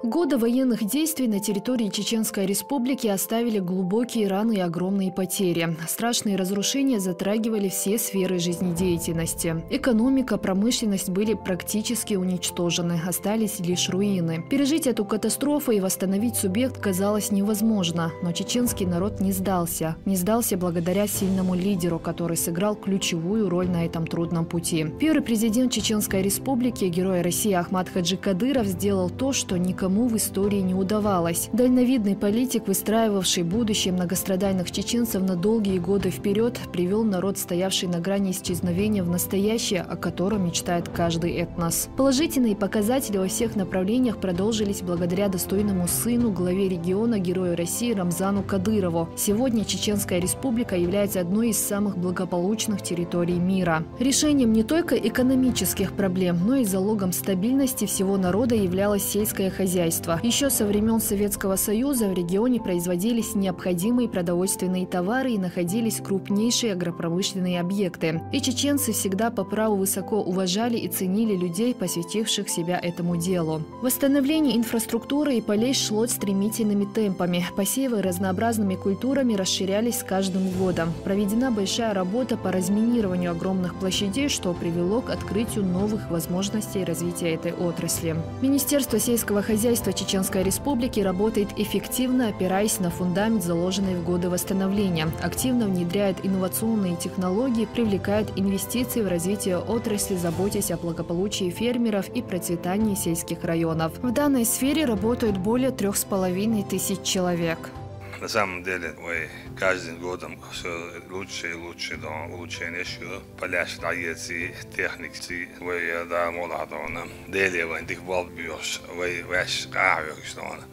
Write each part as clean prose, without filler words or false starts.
Годы военных действий на территории Чеченской Республики оставили глубокие раны и огромные потери. Страшные разрушения затрагивали все сферы жизнедеятельности. Экономика, промышленность были практически уничтожены, остались лишь руины. Пережить эту катастрофу и восстановить субъект казалось невозможно, но чеченский народ не сдался. Не сдался благодаря сильному лидеру, который сыграл ключевую роль на этом трудном пути. Первый президент Чеченской Республики, герой России Ахмат Хаджи Кадыров, сделал то, что никому в истории не удавалось. Дальновидный политик, выстраивавший будущее многострадальных чеченцев на долгие годы вперед, привел народ, стоявший на грани исчезновения, в настоящее, о котором мечтает каждый этнос. Положительные показатели во всех направлениях продолжились благодаря достойному сыну, главе региона, герою России Рамзану Кадырову. Сегодня Чеченская Республика является одной из самых благополучных территорий мира. Решением не только экономических проблем, но и залогом стабильности всего народа являлось сельское хозяйство. Еще со времен Советского Союза в регионе производились необходимые продовольственные товары и находились крупнейшие агропромышленные объекты. И чеченцы всегда по праву высоко уважали и ценили людей, посвятивших себя этому делу. Восстановление инфраструктуры и полей шло стремительными темпами. Посевы разнообразными культурами расширялись с каждым годом. Проведена большая работа по разминированию огромных площадей, что привело к открытию новых возможностей развития этой отрасли. Министерство сельского хозяйства Чеченской Республики работает эффективно, опираясь на фундамент, заложенный в годы восстановления. Активно внедряет инновационные технологии, привлекает инвестиции в развитие отрасли, заботясь о благополучии фермеров и процветании сельских районов. В данной сфере работают более 3500 человек. На самом деле, мы каждым годом все лучше и лучше до улучшения поляш дается техники, вы да молодона, делева индих болбиош, вы ваш кавиокстона,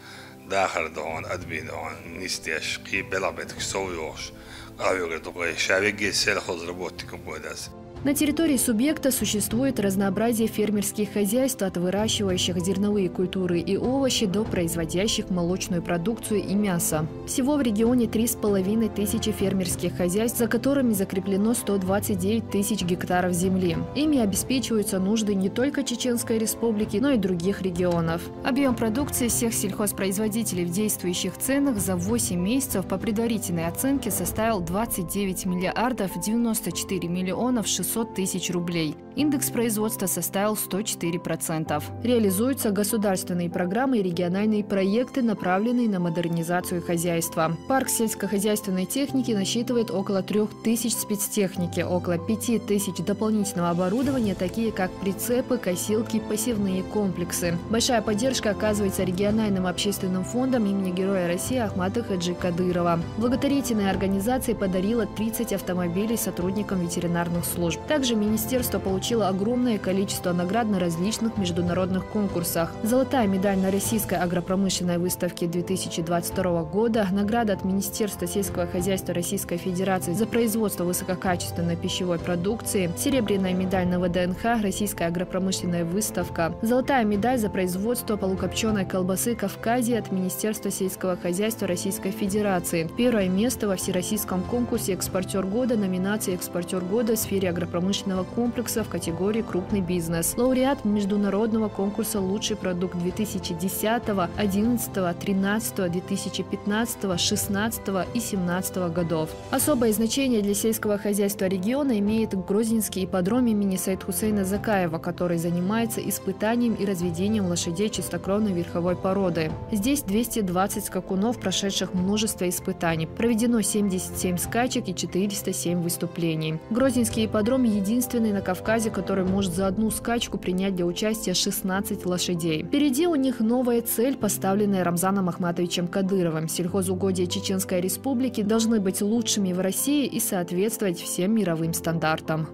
дахардон, админон, нистеш, ки белабетк совиош, кавиокстона, шавеги сельхозработником будет. На территории субъекта существует разнообразие фермерских хозяйств, от выращивающих зерновые культуры и овощи до производящих молочную продукцию и мясо. Всего в регионе 3500 фермерских хозяйств, за которыми закреплено 129 тысяч гектаров земли. Ими обеспечиваются нужды не только Чеченской Республики, но и других регионов. Объем продукции всех сельхозпроизводителей в действующих ценах за 8 месяцев по предварительной оценке составил 29 миллиардов 94 миллионов 600 тысяч рублей. Индекс производства составил 104%. Реализуются государственные программы и региональные проекты, направленные на модернизацию хозяйства. Парк сельскохозяйственной техники насчитывает около 3000 спецтехники, около 5000 дополнительного оборудования, такие как прицепы, косилки, посевные комплексы. Большая поддержка оказывается региональным общественным фондом имени Героя России Ахмата Хаджи Кадырова. Благотворительная организация подарила 30 автомобилей сотрудникам ветеринарных служб. Также министерство получило огромное количество наград на различных международных конкурсах. Золотая медаль на Российской агропромышленной выставке 2022 года, награда от Министерства сельского хозяйства Российской Федерации за производство высококачественной пищевой продукции, серебряная медаль на ВДНХ Российская агропромышленная выставка, золотая медаль за производство полукопченой колбасы Кавказия от Министерства сельского хозяйства Российской Федерации, первое место во всероссийском конкурсе «Экспортер года» номинации «Экспортер года» в сфере агропромышленного комплекса в категории «Крупный бизнес». Лауреат международного конкурса «Лучший продукт» 2010, 2011, 2013, 2015, 2016 и 2017 годов. Особое значение для сельского хозяйства региона имеет Грозненский ипподром имени Саид-Хусейна Закаева, который занимается испытанием и разведением лошадей чистокровной верховой породы. Здесь 220 скакунов, прошедших множество испытаний. Проведено 77 скачек и 407 выступлений. Грозненский ипподром единственный на Кавказе, который может за одну скачку принять для участия 16 лошадей. Впереди у них новая цель, поставленная Рамзаном Ахматовичем Кадыровым. Сельхозугодия Чеченской Республики должны быть лучшими в России и соответствовать всем мировым стандартам.